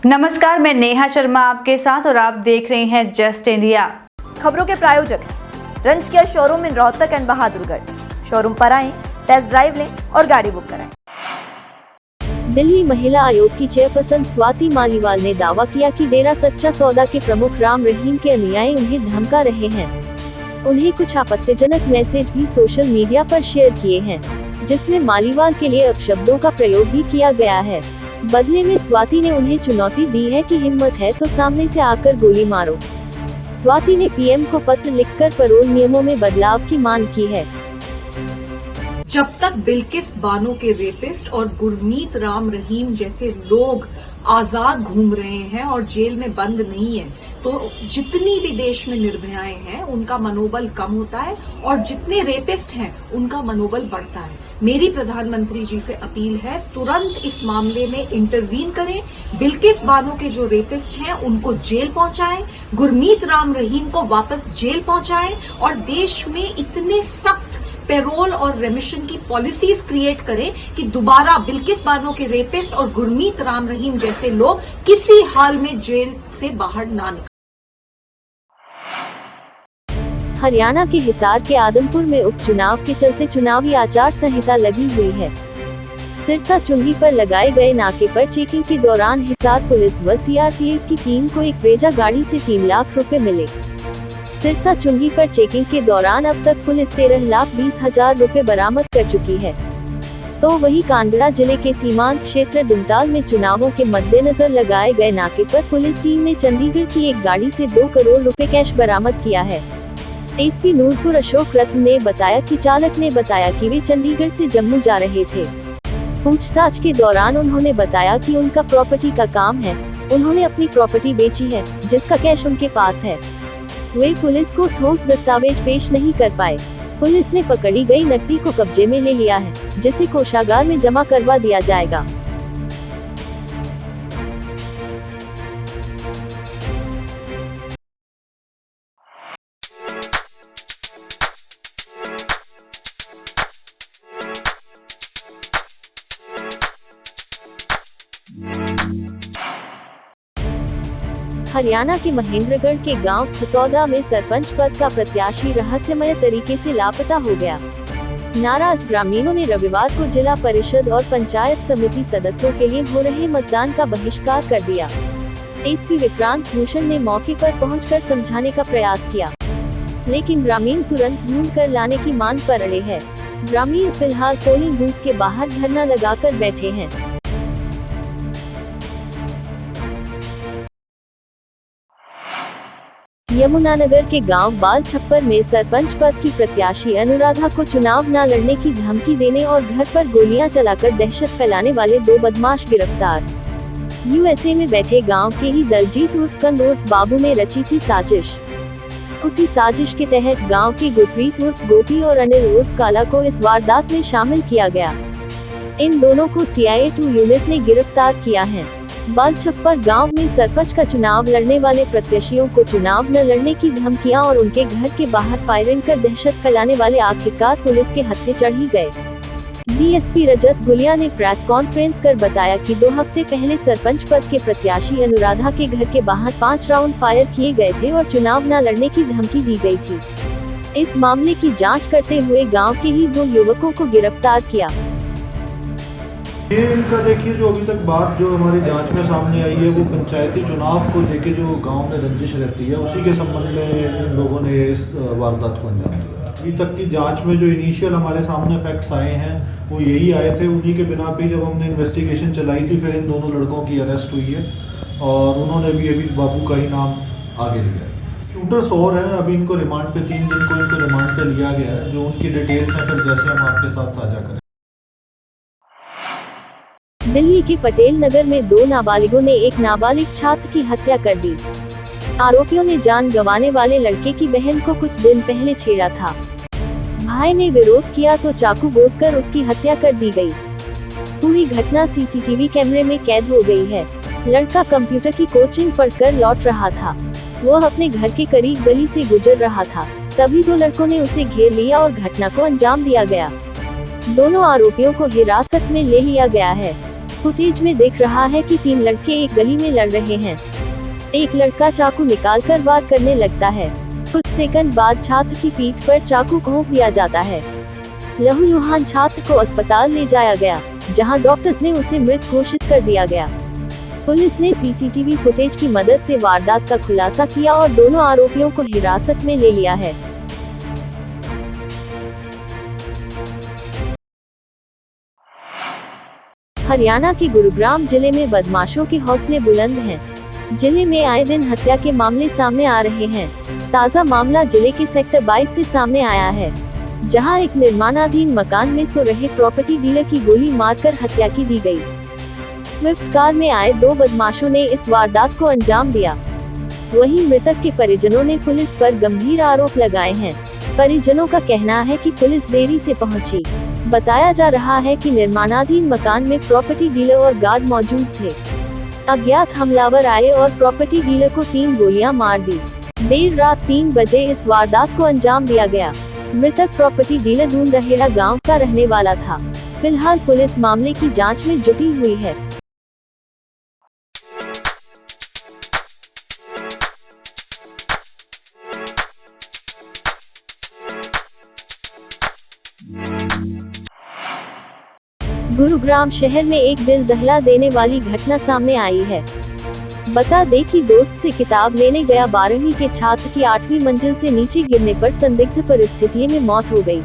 नमस्कार, मैं नेहा शर्मा आपके साथ और आप देख रहे हैं जस्ट इंडिया। खबरों के प्रायोजक हैं रंज care showroom in Rohtak and Bahadurgarh. Showroom पर आएं, टेस्ट ड्राइव लें और गाड़ी बुक कराएं। दिल्ली महिला आयोग की चेयरपर्सन स्वाति मालीवाल ने दावा किया कि डेरा सच्चा सौदा के प्रमुख राम रहीम के अनुयायी उन्हें धमका रहे हैं। उन्हें कुछ आपत्तिजनक मैसेज भी सोशल मीडिया पर शेयर किए हैं, जिसमें मालीवाल के लिए अपशब्दों का प्रयोग भी किया गया है। बदले में स्वाति ने उन्हें चुनौती दी है कि हिम्मत है तो सामने से आकर गोली मारो। स्वाति ने पीएम को पत्र लिखकर पैरोल नियमों में बदलाव की मांग की है। जब तक बिल्किस बानो के रेपिस्ट और गुरमीत राम रहीम जैसे लोग आजाद घूम रहे हैं और जेल में बंद नहीं है, तो जितनी भी देश में निर्भयाएं हैं उनका मनोबल कम होता है और जितने रेपिस्ट हैं उनका मनोबल बढ़ता है। मेरी प्रधानमंत्री जी से अपील है, तुरंत इस मामले में इंटरवीन करें। बिल्किस बानो के जो रेपिस्ट हैं उनको जेल पहुंचाएं, गुरमीत राम रहीम को वापस जेल पहुंचाएं और देश में इतने सख्त पेरोल और रेमिशन की पॉलिसीज क्रिएट करें कि दोबारा बिल्किस बानो के रेपिस्ट और गुरमीत राम रहीम जैसे लोग किसी हाल में जेल से बाहर ना निकलें। हरियाणा के हिसार के आदमपुर में उपचुनाव के चलते चुनावी आचार संहिता लगी हुई है। सिरसा चुंगी पर लगाए गए नाके पर चेकिंग के दौरान हिसार पुलिस व सीआरपीएफ की टीम को एक ब्रेजा गाड़ी से 3 लाख रुपए मिले। सिरसा चुंगी पर चेकिंग के दौरान अब तक पुलिस 13,20,000 रुपए बरामद कर चुकी है। तो वही कांगड़ा जिले के सीमांत क्षेत्र दुमताल में चुनावों के मद्देनजर लगाए गए नाके पर पुलिस टीम ने चंडीगढ़ की एक गाड़ी से 2 करोड़ रुपए कैश बरामद किया है। एसपी नूरपुर अशोक रत्न ने बताया कि चालक ने बताया कि वे चंडीगढ़ से जम्मू जा रहे थे। पूछताछ के दौरान उन्होंने बताया कि उनका प्रॉपर्टी का काम है, उन्होंने अपनी प्रॉपर्टी बेची है जिसका कैश उनके पास है। वे पुलिस को ठोस दस्तावेज पेश नहीं कर पाए। पुलिस ने पकड़ी गई नकदी को कब्जे में ले लिया है, जिसे कोषागार में जमा करवा दिया जाएगा। हरियाणा के महेंद्रगढ़ के गांव खतौदा में सरपंच पद का प्रत्याशी रहस्यमय तरीके से लापता हो गया। नाराज ग्रामीणों ने रविवार को जिला परिषद और पंचायत समिति सदस्यों के लिए हो रहे मतदान का बहिष्कार कर दिया। एसपी विक्रांत भूषण ने मौके पर पहुंचकर समझाने का प्रयास किया, लेकिन ग्रामीण तुरंत ढूंढ कर लाने की मांग पर अड़े हैं। ग्रामीण फिलहाल पोलिंग बूथ के बाहर धरना लगाकर बैठे हैं। यमुनानगर के गांव बाल छप्पर में सरपंच पद की प्रत्याशी अनुराधा को चुनाव न लड़ने की धमकी देने और घर पर गोलियां चलाकर दहशत फैलाने वाले 2 बदमाश गिरफ्तार। यूएसए में बैठे गांव के ही दलजीत उर्फ कंद उर्फ बाबू ने रची थी साजिश। उसी साजिश के तहत गांव के गुरप्रीत उर्फ गोपी और अनिल उर्फ काला को इस वारदात में शामिल किया गया। इन दोनों को CIA 2 यूनिट ने गिरफ्तार किया है। बालछप्पर गांव में सरपंच का चुनाव लड़ने वाले प्रत्याशियों को चुनाव न लड़ने की धमकियां और उनके घर के बाहर फायरिंग कर दहशत फैलाने वाले आखिरकार पुलिस के हत्थे चढ़ ही गए। डीएसपी रजत गुलिया ने प्रेस कॉन्फ्रेंस कर बताया कि 2 हफ्ते पहले सरपंच पद के प्रत्याशी अनुराधा के घर के बाहर 5 राउंड फायर किए गए थे और चुनाव न लड़ने की धमकी दी गई थी। इस मामले की जाँच करते हुए गाँव के ही 2 युवकों को गिरफ्तार किया। ये इनका देखिए, जो अभी तक बात जो हमारी जांच में सामने आई है वो पंचायती चुनाव को लेके जो गांव में रंजिश रहती है उसी के संबंध में इन लोगों ने इस वारदात को अंजाम दिया। अभी तक की जांच में जो इनिशियल हमारे सामने फैक्ट्स आए हैं वो यही आए थे। उन्हीं के बिना पे जब हमने इन्वेस्टिगेशन चलाई थी फिर इन दोनों लड़कों की अरेस्ट हुई है और उन्होंने भी अभी बाबू का ही नाम आगे लिया है। शूटर्स और हैं, अभी इनको रिमांड पे 3 दिन को इनको रिमांड पे लिया गया है। जो उनकी डिटेल्स हैं फिर जैसे हम आपके साथ साझा करें। दिल्ली के पटेल नगर में 2 नाबालिगों ने एक नाबालिग छात्र की हत्या कर दी। आरोपियों ने जान गंवाने वाले लड़के की बहन को कुछ दिन पहले छेड़ा था। भाई ने विरोध किया तो चाकू गोदकर उसकी हत्या कर दी गई। पूरी घटना सीसीटीवी कैमरे में कैद हो गई है। लड़का कंप्यूटर की कोचिंग पढ़कर लौट रहा था। वो अपने घर के करीब गली से गुजर रहा था, तभी 2 लड़कों ने उसे घेर लिया और घटना को अंजाम दिया गया। दोनों आरोपियों को हिरासत में ले लिया गया है। फुटेज में दिख रहा है कि 3 लड़के एक गली में लड़ रहे हैं। एक लड़का चाकू निकालकर वार करने लगता है। कुछ सेकंड बाद छात्र की पीठ पर चाकू घोंप दिया जाता है। लहूलुहान छात्र को अस्पताल ले जाया गया, जहां डॉक्टर्स ने उसे मृत घोषित कर दिया गया। पुलिस ने सीसीटीवी फुटेज की मदद से वारदात का खुलासा किया और दोनों आरोपियों को हिरासत में ले लिया है। हरियाणा के गुरुग्राम जिले में बदमाशों के हौसले बुलंद हैं। जिले में आए दिन हत्या के मामले सामने आ रहे हैं। ताज़ा मामला जिले के सेक्टर 22 से सामने आया है, जहां एक निर्माणाधीन मकान में सो रहे प्रॉपर्टी डीलर की गोली मारकर हत्या की दी गई। स्विफ्ट कार में आए 2 बदमाशों ने इस वारदात को अंजाम दिया। वहीं मृतक के परिजनों ने पुलिस पर गंभीर आरोप लगाए हैं। परिजनों का कहना है कि पुलिस देरी से पहुंची। बताया जा रहा है कि निर्माणाधीन मकान में प्रॉपर्टी डीलर और गार्ड मौजूद थे। अज्ञात हमलावर आए और प्रॉपर्टी डीलर को 3 गोलियां मार दी। देर रात 3 बजे इस वारदात को अंजाम दिया गया। मृतक प्रॉपर्टी डीलर दूंदहेड़ा गांव का रहने वाला था। फिलहाल पुलिस मामले की जांच में जुटी हुई है। गुरुग्राम शहर में एक दिल दहला देने वाली घटना सामने आई है। बता दें कि दोस्त से किताब लेने गया 12वीं के छात्र की 8वीं मंजिल से नीचे गिरने पर संदिग्ध परिस्थिति में मौत हो गई।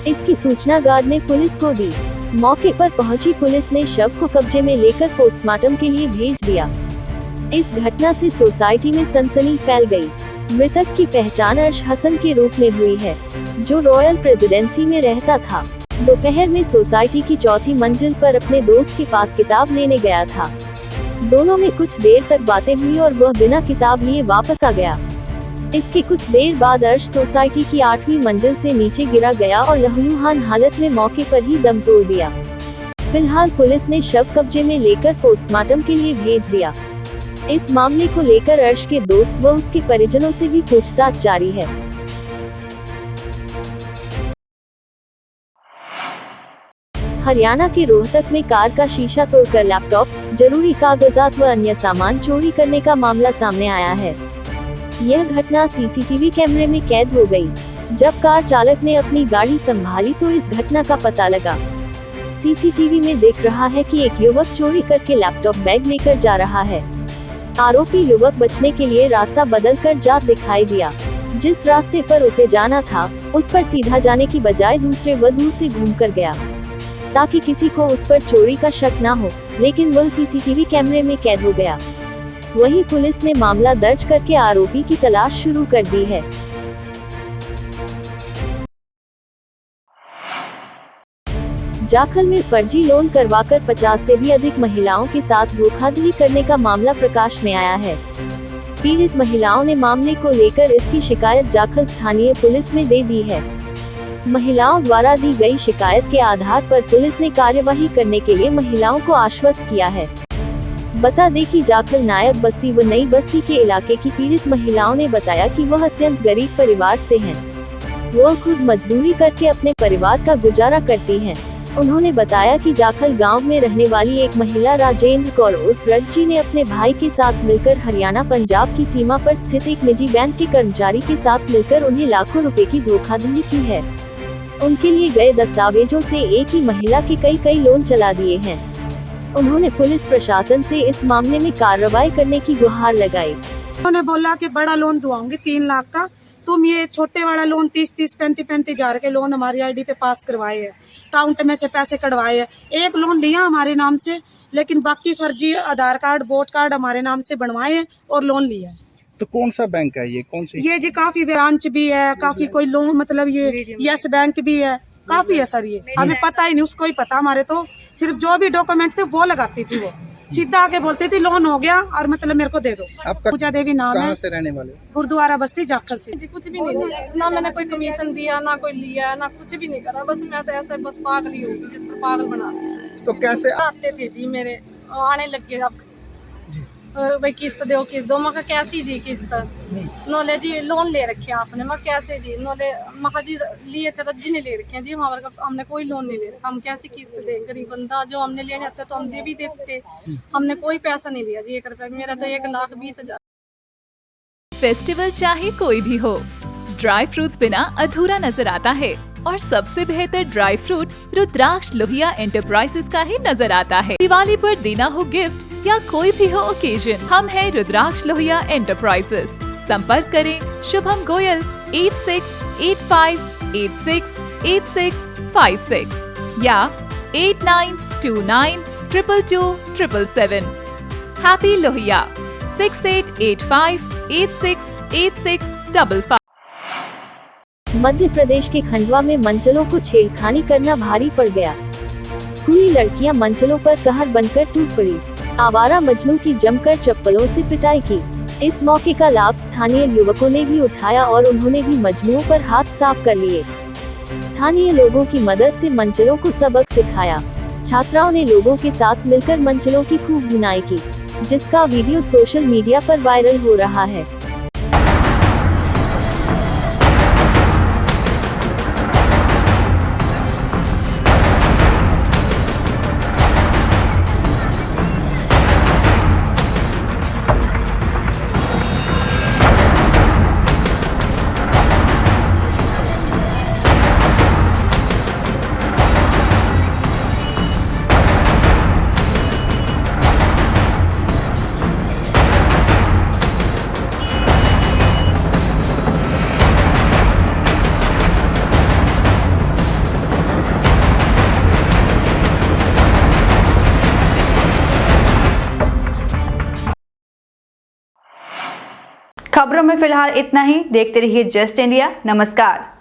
इसकी सूचना गार्ड ने पुलिस को दी। मौके पर पहुंची पुलिस ने शव को कब्जे में लेकर पोस्टमार्टम के लिए भेज दिया। इस घटना से सोसाइटी में सनसनी फैल गई। मृतक की पहचान अर्श हसन के रूप में हुई है, जो रॉयल प्रेसिडेंसी में रहता था। दोपहर में सोसाइटी की 4थी मंजिल पर अपने दोस्त के पास किताब लेने गया था। दोनों में कुछ देर तक बातें हुई और वह बिना किताब लिए वापस आ गया। इसके कुछ देर बाद अर्श सोसाइटी की 8वीं मंजिल से नीचे गिरा गया और लहूलुहान हालत में मौके पर ही दम तोड़ दिया। फिलहाल पुलिस ने शव कब्जे में लेकर पोस्टमार्टम के लिए भेज दिया। इस मामले को लेकर अर्श के दोस्त व उसके परिजनों से भी पूछताछ जारी है। हरियाणा के रोहतक में कार का शीशा तोड़कर लैपटॉप, जरूरी कागजात व अन्य सामान चोरी करने का मामला सामने आया है। यह घटना सीसीटीवी कैमरे में कैद हो गई। जब कार चालक ने अपनी गाड़ी संभाली तो इस घटना का पता लगा। सीसीटीवी में दिख रहा है कि एक युवक चोरी करके लैपटॉप बैग लेकर जा रहा है। आरोपी युवक बचने के लिए रास्ता बदलकर जात दिखाई दिया। जिस रास्ते पर उसे जाना था, उस पर सीधा जाने की बजाय दूसरे व दूर से घूमकर गया, ताकि किसी को उस पर चोरी का शक ना हो, लेकिन वह सीसीटीवी कैमरे में कैद हो गया। वहीं पुलिस ने मामला दर्ज करके आरोपी की तलाश शुरू कर दी है। जाखल में फर्जी लोन करवाकर 50 से भी अधिक महिलाओं के साथ धोखाधड़ी करने का मामला प्रकाश में आया है। पीड़ित महिलाओं ने मामले को लेकर इसकी शिकायत जाखल स्थानीय पुलिस में दे दी है। महिलाओं द्वारा दी गई शिकायत के आधार पर पुलिस ने कार्यवाही करने के लिए महिलाओं को आश्वस्त किया है। बता दें कि जाखल नायक बस्ती व नई बस्ती के इलाके की पीड़ित महिलाओं ने बताया कि वह अत्यंत गरीब परिवार से हैं। वह खुद मजदूरी करके अपने परिवार का गुजारा करती हैं। उन्होंने बताया कि जाखल गांव में रहने वाली एक महिला राजेंद्र कौर उर्फ रज्जी ने अपने भाई के साथ मिलकर हरियाणा पंजाब की सीमा पर स्थित एक निजी बैंक के कर्मचारी के साथ मिलकर उन्हें लाखों रुपए की धोखाधड़ी की है। उनके लिए गए दस्तावेजों से एक ही महिला के कई लोन चला दिए हैं। उन्होंने पुलिस प्रशासन से इस मामले में कार्रवाई करने की गुहार लगाई। उन्होंने बोला कि बड़ा लोन दुआऊंगी 3 लाख का, तुम ये छोटे वाला लोन 30-30, 35-35 हजार के लोन हमारी आईडी पे पास करवाए हैं, अकाउंट में से पैसे कटवाए हैं। एक लोन लिया हमारे नाम से, लेकिन बाकी फर्जी आधार कार्ड, वोट कार्ड हमारे नाम से बनवाए हैं और लोन लिया है। तो कौन सा बैंक है ये, कौन सी? ये जी काफी ब्रांच भी है, काफी कोई लोन, मतलब ये यस बैंक भी है, काफी है सर। ये हमें पता ही नहीं, उसको ही पता। हमारे तो सिर्फ जो भी डॉक्यूमेंट थे वो लगाती थी, वो सीधा आके बोलती थी लोन हो गया और मतलब मेरे को दे दो। आपका पूजा देवी नाम है। कहाँ से रहने वाले? गुरुद्वारा बस्ती जाखल से। जी कुछ भी नहीं लिया, ना मैंने कोई कमीशन दिया, ना कोई लिया, ना कुछ भी नहीं करा। बस मैं तो ऐसे बस पागल ही होगी, जिस तरह पागल बना दी। तो कैसे आते थे जी मेरे, आने लग गए अब भाई किस्त दो मैं कैसी जी किस्त नोले जी लोन ले रखे आपने मैं कैसे जी नोले मैं जी लिए थे रज्जी ने ले रखे हैं जी हमारे हमने कोई लोन नहीं ले रखा हम कैसी किस्त दे गरीब बंदा जो हमने लेने आते तो हम दे भी देते हमने कोई पैसा नहीं लिया जी 1 रुपया मेरा तो 1,20,000। फेस्टिवल चाहे कोई भी हो, ड्राई फ्रूट्स बिना अधूरा नजर आता है और सबसे बेहतर ड्राई फ्रूट रुद्राक्ष लोहिया एंटरप्राइजेस का ही नजर आता है। दिवाली पर देना हो गिफ्ट या कोई भी हो ओकेजन, हम हैं रुद्राक्ष लोहिया एंटरप्राइजेस। संपर्क करें शुभम गोयल 8685868656 या 8929227777। हैप्पी लोहिया 6885868655। मध्य प्रदेश के खंडवा में मंचलों को छेड़खानी करना भारी पड़ गया। स्कूली लड़कियां मंचलों पर कहर बनकर टूट पड़ी। आवारा मजनू की जमकर चप्पलों से पिटाई की। इस मौके का लाभ स्थानीय युवकों ने भी उठाया और उन्होंने भी मजनुओं पर हाथ साफ कर लिए। स्थानीय लोगों की मदद से मंचलों को सबक सिखाया। छात्राओं ने लोगों के साथ मिलकर मंचलों की खूब बुनाई की, जिसका वीडियो सोशल मीडिया पर वायरल हो रहा है। खबरों में फिलहाल इतना ही। देखते रहिए जस्ट इंडिया। नमस्कार।